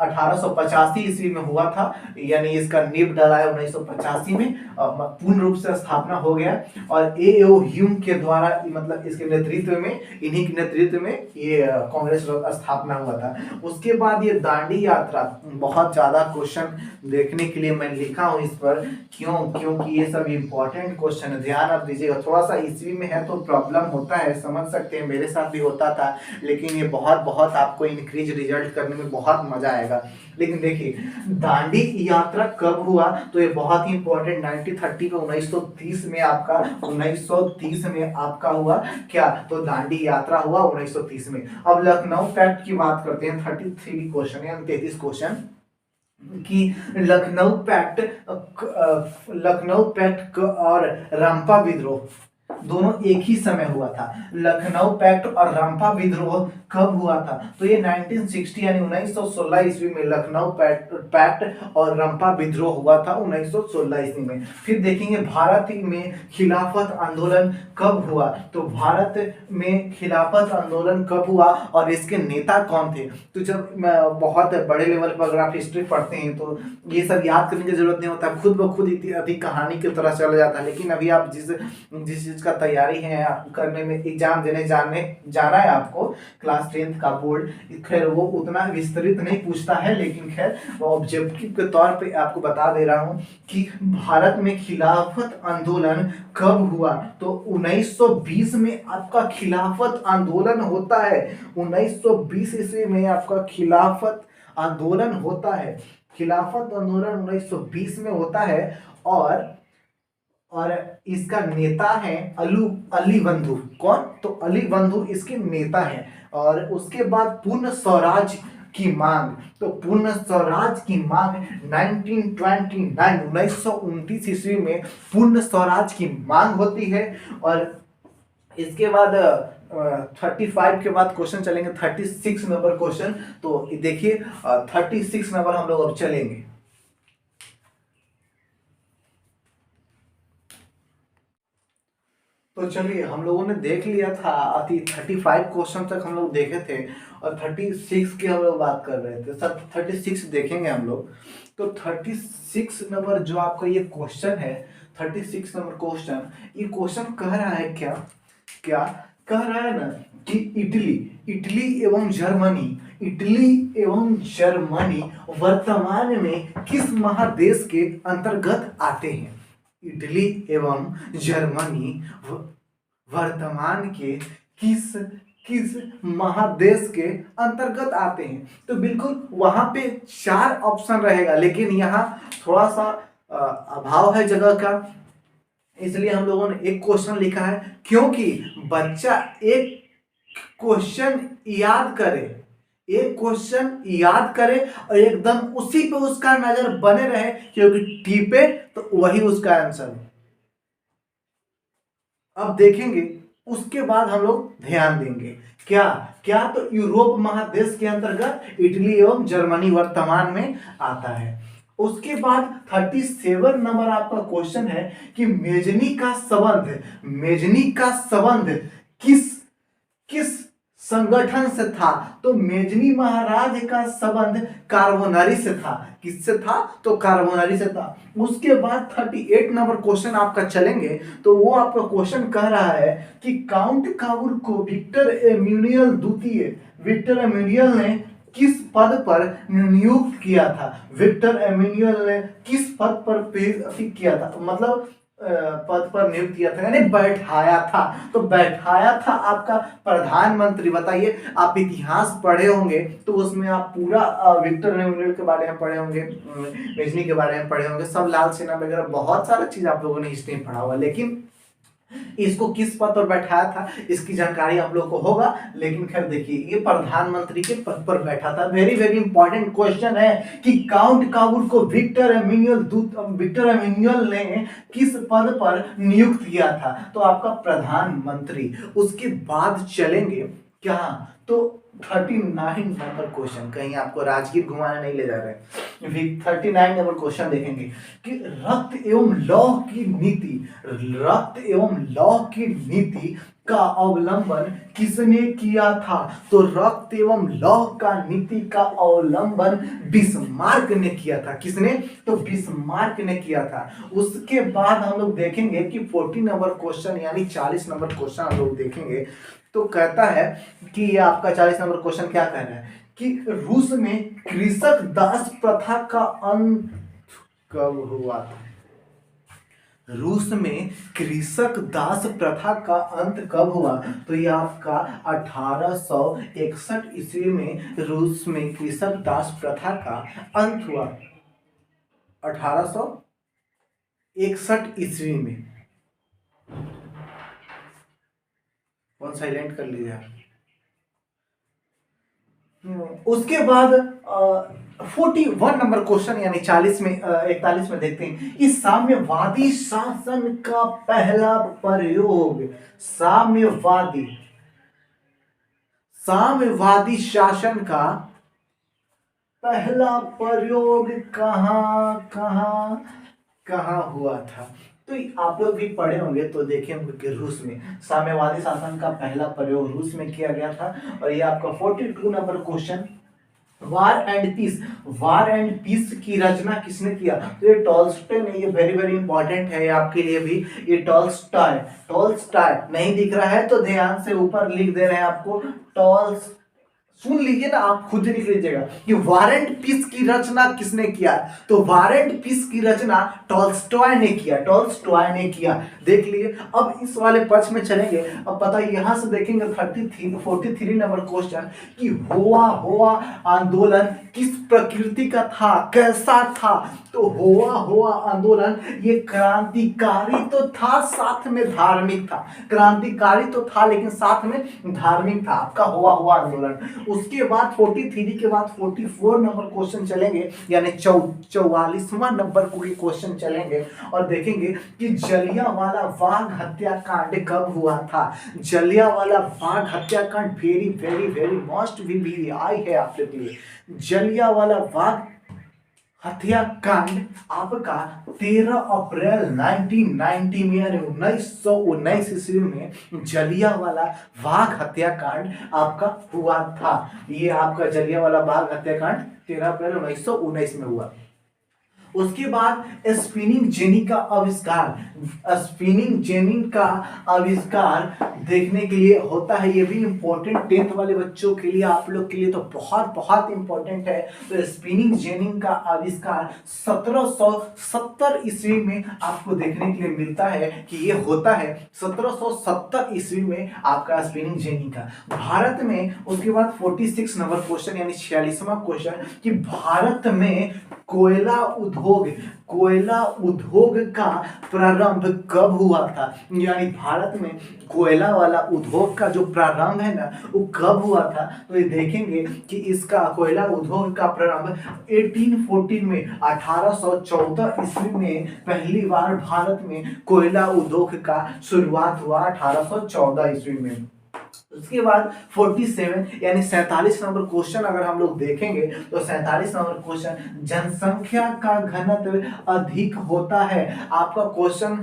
1885 ईस्वी में हुआ था, यानी इसका नींव डाला है 1985 में, पूर्ण रूप से स्थापना हो गया। और एओ ह्यूम के द्वारा मतलब इसके नेतृत्व में, इन्हीं के नेतृत्व में ये कांग्रेस स्थापना हुआ था। उसके बाद ये दांडी यात्रा, बहुत ज्यादा क्वेश्चन देखने के लिए मैं लिखा हूँ इस पर, क्योंकि ये सब इंपॉर्टेंट क्वेश्चन है, ध्यान आप दीजिएगा। थोड़ा सा ईस्वी में है तो प्रॉब्लम होता है, समझ सकते हैं, मेरे साथ भी होता था, लेकिन ये बहुत आपको इंक्रीज रिजल्ट करने में बहुत मजा आएगा। लेकिन देखिए दांडी यात्रा कब हुआ, तो ये बहुत ही इंपॉर्टेंट 1930 में 1930 में आपका 1930 में आपका हुआ क्या, तो दांडी यात्रा हुआ 1930 में। अब लखनऊ पैक्ट की बात करते हैं, 33 क्वेश्चन है, 33 क्वेश्चन कि लखनऊ पैक्ट और रंपा विद्रोह दोनों एक ही समय हुआ था। लखनऊ पैक्ट और रंपा विद्रोह कब हुआ था, तो ये 1960 यानी 1916 ईस्वी में लखनऊ पैक्ट और रंपा विद्रोह हुआ था 1916 ईस्वी में। फिर देखेंगे भारत में खिलाफत आंदोलन कब हुआ, तो भारत में खिलाफत आंदोलन कब हुआ और इसके नेता कौन थे। तो जब बहुत बड़े लेवल पर अगर आप हिस्ट्री पढ़ते हैं तो ये सब याद करने की जरूरत नहीं होता, खुद ब खुद अधिक कहानी की तरह चला जाता है। लेकिन अभी आप जिस चीज का तैयारी है करने में, एग्जाम देने जाना है आपको, क्लास 10th का बोर्ड, खैर वो उतना विस्तृत नहीं पूछता है, लेकिन खैर वो ऑब्जेक्टिव के तौर पे आपको बता दे रहा हूं कि भारत में खिलाफत आंदोलन कब हुआ, तो 1920 में आपका खिलाफत आंदोलन होता है। 1920 ईस्वी में आपका खिलाफत आंदोलन होता है। खिलाफत आंदोलन 1920 में होता है, और इसका नेता है अली बंधु। कौन, तो अली बंधु इसके नेता हैं। और उसके बाद पूर्ण स्वराज की मांग, तो पूर्ण स्वराज की मांग 1929 ईस्वी में पूर्ण स्वराज की मांग होती है। और इसके बाद 35 के बाद क्वेश्चन चलेंगे 36 नंबर क्वेश्चन। तो देखिए 36 नंबर हम लोग अब चलेंगे। तो चलिए हम लोगों ने देख लिया था 35 क्वेश्चन तक हम लोग देखे थे, और 36 की हम लोग बात कर रहे थे। सब 36 देखेंगे हम लोग। तो 36 नंबर जो आपका ये क्वेश्चन है, 36 नंबर क्वेश्चन, ये क्वेश्चन कह रहा है क्या कह रहा है ना कि इटली एवं जर्मनी वर्तमान में किस महादेश के अंतर्गत आते हैं। इटली एवं जर्मनी वर्तमान के किस महादेश के अंतर्गत आते हैं। तो बिल्कुल वहां पे 4 ऑप्शन रहेगा, लेकिन यहाँ थोड़ा सा अभाव है जगह का, इसलिए हम लोगों ने एक क्वेश्चन लिखा है, क्योंकि बच्चा एक क्वेश्चन याद करे, एक क्वेश्चन याद करे और एकदम उसी पे उसका नजर बने रहे, क्योंकि टीपे तो वही उसका आंसर है। अब देखेंगे उसके बाद हम लोग ध्यान देंगे क्या क्या, तो यूरोप महादेश के अंतर्गत इटली एवं जर्मनी वर्तमान में आता है। उसके बाद 37 नंबर आपका क्वेश्चन है कि मेजनी का संबंध किस किस संगठन से था, तो मेजनी महाराज का संबंध कार्बोनरी से था। किससे था, तो कार्बोनरी से था। उसके बाद 38 नंबर क्वेश्चन आपका चलेंगे, तो वो आपका क्वेश्चन कह रहा है कि काउंट काबुर को विक्टर एमेनुएल ने किस पद पर नियुक्त किया था। विक्टर एमेनुएल ने किस पद पर किया था, मतलब पद पर नियुक्त किया था, यानी बैठाया था। तो बैठाया था आपका प्रधानमंत्री। बताइए, आप इतिहास पढ़े होंगे तो उसमें आप पूरा विक्टर एमेनुएल के बारे में पढ़े होंगे, मेजनी के बारे में पढ़े होंगे, सब लाल सेना वगैरह बहुत सारा चीज आप लोगों ने हिस्ट्री में पढ़ा हुआ, लेकिन इसको किस पद पर बैठाया था इसकी जानकारी आप लोग को होगा। लेकिन खैर देखिए, ये प्रधानमंत्री के पद पर बैठा था। वेरी वेरी इंपॉर्टेंट क्वेश्चन है कि काउंट काबुल को विक्टर एमेनुएल ने किस पद पर नियुक्त किया था, तो आपका प्रधानमंत्री। उसके बाद चलेंगे क्या, तो 39 नंबर क्वेश्चन, कहीं आपको राजगीर घुमाने नहीं ले जा रहे। 39 नंबर क्वेश्चन देखेंगे कि रक्त एवं लौह की नीति का अवलंबन किसने किया था, तो रक्त एवं लौह का नीति का अवलंबन बिस्मार्क ने किया था। किसने, तो बिस्मार्क ने किया था। उसके बाद हम लोग देखेंगे कि 40 नंबर क्वेश्चन यानी 40 नंबर क्वेश्चन हम लोग देखेंगे, तो कहता है कि ये आपका 40 नंबर क्वेश्चन क्या कह रहा है कि रूस में कृषक दास प्रथा का अंत कब हुआ था। रूस में कृषक दास प्रथा का अंत कब हुआ, तो ये आपका 1861 ईस्वी में रूस में कृषक दास प्रथा का अंत हुआ। 1861 ईस्वी में। फोन साइलेंट कर लीजिए। उसके बाद 41 नंबर क्वेश्चन यानी 41 में देखते हैं, इस साम्यवादी शासन का पहला प्रयोग, साम्यवादी शासन का पहला प्रयोग कहाँ हुआ था, तो आप लोग भी पढ़े होंगे तो देखे होंगे कि रूस में साम्यवादी शासन का पहला प्रयोग रूस में किया गया था। और ये आपका 42 number question, war and peace की रचना किसने किया, तो ये टॉल्स्टॉय ने। ये वेरी वेरी इंपॉर्टेंट है आपके लिए भी, ये टॉल्स्टॉय नहीं दिख रहा है तो ध्यान से ऊपर लिख दे रहे हैं आपको, सुन लीजिए ना, आप खुद लिख लीजिएगा कि वार एंड पीस की रचना किसने किया, तो वार एंड पीस की रचना टॉल्स्टॉय ने किया। देख लीजिए। अब इस वाले पक्ष में चलेंगे। अब पता यहां से देखेंगे 43 नंबर क्वेश्चन कि होआ आंदोलन किस प्रकृति का था, कैसा था, तो होआ आंदोलन ये क्रांतिकारी तो था, साथ में धार्मिक था। क्रांतिकारी तो था लेकिन साथ में धार्मिक था आपका होआ आंदोलन। उसके बाद 43 के बाद 44 नंबर क्वेश्चन चलेंगे, यानी 44वां नंबर के क्वेश्चन चलेंगे और देखेंगे कि जलियांवाला बाग हत्याकांड कब हुआ था। जलियांवाला बाग हत्याकांड वेरी वेरी वेरी मस्ट भी आई है आपके लिए। जलियांवाला बाग हत्याकांड आपका 13 अप्रैल 1990 में यानी 1919 ईस्वी में जलियांवाला बाग हत्याकांड आपका हुआ था। ये आपका जलियांवाला बाग हत्याकांड 13 अप्रैल 1919 में हुआ। उसके बाद स्पिनिंग जेनी का आविष्कार देखने के लिए होता है। ये भी इंपॉर्टेंट 10th वाले बच्चों के लिए, आप लोग के लिए तो बहुत बहुत इंपॉर्टेंट है। तो स्पिनिंग जेनी का आविष्कार 1770 ईस्वी में आपको देखने के लिए मिलता है कि ये होता है 1770 ईस्वी में आपका स्पिनिंग जेनी का भारत में। उसके बाद 46 नंबर क्वेश्चन यानी 46वां क्वेश्चन कि भारत में कोयला उद्योग, कोयला उद्योग का प्रारंभ कब हुआ था? यानी भारत में कोयला वाला उद्योग का जो प्रारंभ है ना, वो कब हुआ था? तो ये देखेंगे कि इसका कोयला उद्योग का प्रारंभ 1814 में, 1814 ईस्वी में पहली बार भारत में कोयला उद्योग का शुरुआत हुआ, 1814 ईस्वी में। उसके बाद 47 यानी 47 नंबर क्वेश्चन अगर हम लोग देखेंगे तो 47 नंबर क्वेश्चन, जनसंख्या का घनत्व अधिक होता है। आपका क्वेश्चन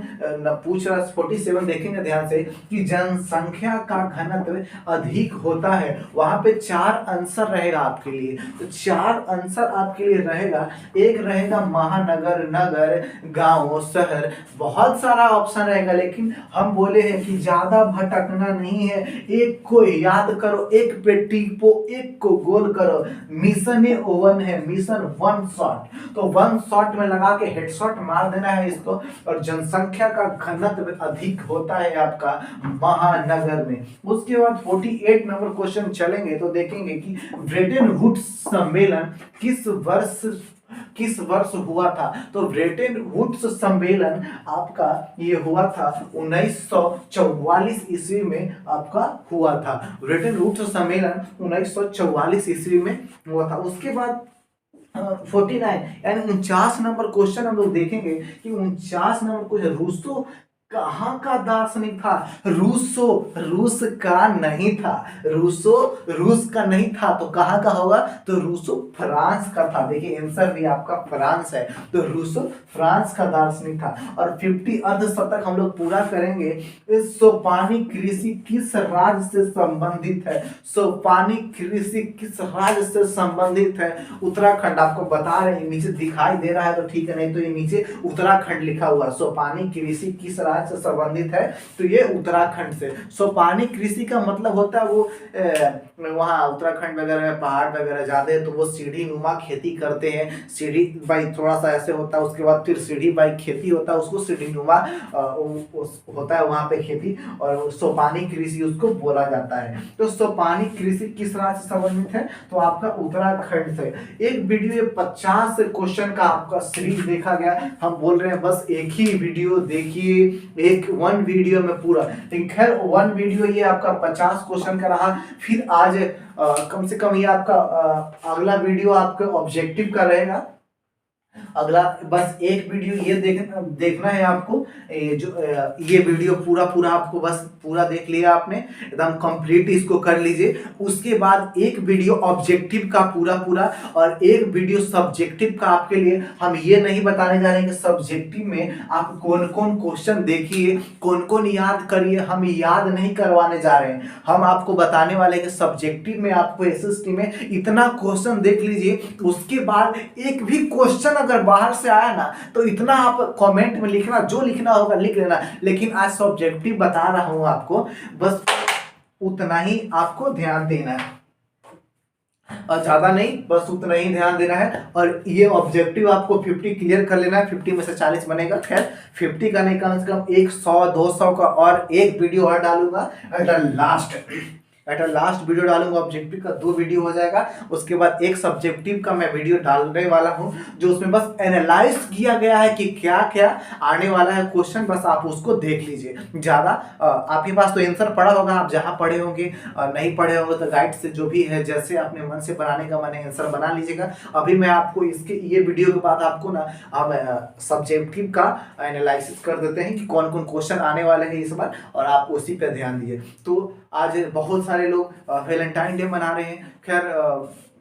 पूछ रहा 47 देखेंगे ध्यान से कि जनसंख्या का घनत्व अधिक होता है। वहां पे 4 आंसर रहेगा आपके लिए, तो 4 आंसर आपके लिए रहेगा। एक रहेगा महानगर, नगर, गांव, शहर, बहुत सारा ऑप्शन रहेगा, लेकिन हम बोले हैं कि ज्यादा भटकना नहीं है, एक को याद करो, एक पे टिपो, एक को गोल करो। मिशन ए ओवन है, मिशन वन शॉट, तो वन शॉट में लगा के हेडशॉट मार देना है इसको। और जनसंख्या का घनत्व अधिक होता है आपका महानगर में। उसके बाद 48 नंबर क्वेश्चन चलेंगे तो देखेंगे कि ब्रेटन वुड्स सम्मेलन किस वर्ष हुआ था? तो ब्रेटन वुड्स सम्मेलन आपका ये हुआ था 1944 ईस्वी में आपका हुआ था। ब्रेटन वुड्स सम्मेलन 1944 ईस्वी में हुआ था। उसके बाद 49 यानी 49 नंबर क्वेश्चन हम लोग देखेंगे कि 49 नंबर क्वेश्चन, रूसो कहाँ का दार्शनिक था? रूस का नहीं था, रूस का नहीं था, तो कहाँ का होगा? तो रूसो फ्रांस का था। देखिए आंसर भी आपका फ्रांस है, तो रूसो फ्रांस का दार्शनिक था। और 50 अर्धशतक हम लोग पूरा करेंगे। सोपानी कृषि किस राज्य से संबंधित है? सोपानी कृषि किस राज्य से संबंधित है? उत्तराखंड। आपको बता रहे हैं, नीचे दिखाई दे रहा है तो ठीक है, नहीं तो ये नीचे उत्तराखंड लिखा हुआ। सोपानी कृषि किस राज्य से संबंधित है? तो ये उत्तराखंड से। सोपानी कृषि का मतलब होता है वो वहाँ उत्तराखंड वगैरह में पहाड़ वगैरह ज्यादा है, तो वो सीढ़ी नुमा खेती करते हैं। सीढ़ी बाई थोड़ा सा ऐसे होता है, उसके बाद फिर सीढ़ी बाई खेती होता है, उसको सीढ़ी नुमा होता है वहां पे खेती, और सोपानी कृषि उसको बोला जाता है। तो सोपानी कृषि किस राज्य से संबंधित है? तो आपका उत्तराखंड से। एक वीडियो 50 क्वेश्चन का आपका सीरीज देखा गया। हम बोल रहे हैं बस एक ही वीडियो देखिए, एक वन वीडियो में पूरा। लेकिन खैर वन वीडियो ये आपका 50 क्वेश्चन का रहा। फिर आज कम से कम ये आपका अगला वीडियो आपका ऑब्जेक्टिव का रहेगा। अगला बस एक वीडियो ये देखना है आपको। ये वीडियो पूरा आपको बस पूरा देख लिया आपने, एकदम कंप्लीट इसको कर लीजिए। उसके बाद एक वीडियो ऑब्जेक्टिव का पूरा और एक वीडियो सब्जेक्टिव का आपके लिए। हम ये नहीं बताने जा रहे हैं कि सब्जेक्टिव में आप कौन कौन क्वेश्चन देखिए, कौन कौन याद करिए, हम याद नहीं करवाने जा रहे हैं। हम आपको बताने वाले हैं कि सब्जेक्टिव में आपको एसएसटी में इतना क्वेश्चन देख लीजिए, उसके बाद एक भी क्वेश्चन अगर बाहर से आया ना तो इतना आप कमेंट में लिखना, जो लिखना होगा लिख लेना। लेकिन आज सब्जेक्टिव बता रहा हूं आपको, बस उतना ही आपको ध्यान देना है और ज्यादा नहीं, बस उतना ही ध्यान देना है। और ये ऑब्जेक्टिव आपको 50 क्लियर कर लेना है, 50 में से 40 बनेगा। खैर 50 का नहीं, कम से कम 100-200 का और एक वीडियो और डालूंगा एट लास्ट वीडियो डालूंगा। ऑब्जेक्टिव का 2 वीडियो हो जाएगा। उसके बाद एक सब्जेक्टिव का मैं वीडियो डालने वाला हूं, जो उसमें बस एनालाइज किया गया है कि क्या क्या आने वाला है क्वेश्चन, बस आप उसको देख लीजिए। ज्यादा आपके पास तो आंसर पड़ा होगा, आप जहां पढ़े होंगे, नहीं पढ़े होंगे तो गाइड से जो भी है, जैसे अपने मन से बनाने का मन है आंसर बना लीजिएगा। अभी मैं आपको इसके ये वीडियो के बाद आपको ना हम सब्जेक्टिव का एनालिसिस कर देते हैं कि कौन कौन क्वेश्चन आने वाले हैं इस बार, और आप उसी पे ध्यान दीजिए। तो आज बहुत सारे लोग वैलेंटाइन डे मना रहे हैं। खैर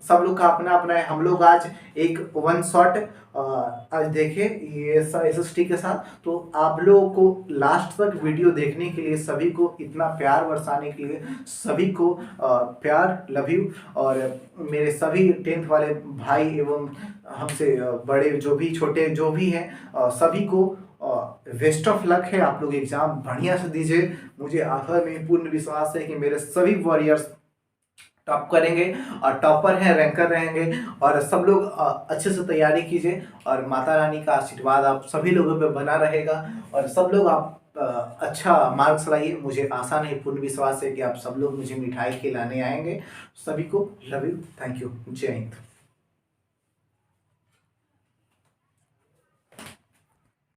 सब लोग का अपना अपना है। हम लोग आज एक वन शॉट आज देखे ये एसएसटी के साथ। तो आप लोगों को लास्ट तक वीडियो देखने के लिए, सभी को इतना प्यार बरसाने के लिए, सभी को प्यार, लव यू। और मेरे सभी 10th वाले भाई एवं हमसे बड़े जो भी, छोटे जो भी हैं, सभी को बेस्ट ऑफ लक है। आप लोग एग्जाम बढ़िया से दीजिए। मुझे आखिर में पूर्ण विश्वास है कि मेरे सभी वॉरियर्स टॉप करेंगे और टॉपर हैं, रैंकर रहेंगे। और सब लोग अच्छे से तैयारी कीजिए और माता रानी का आशीर्वाद आप सभी लोगों पे बना रहेगा और सब लोग आप अच्छा मार्क्स लाइए। मुझे आशा नहीं, पूर्ण विश्वास है कि आप सब लोग मुझे मिठाई खिलाने आएंगे। सभी को लव यू, थैंक यू, जय हिंद।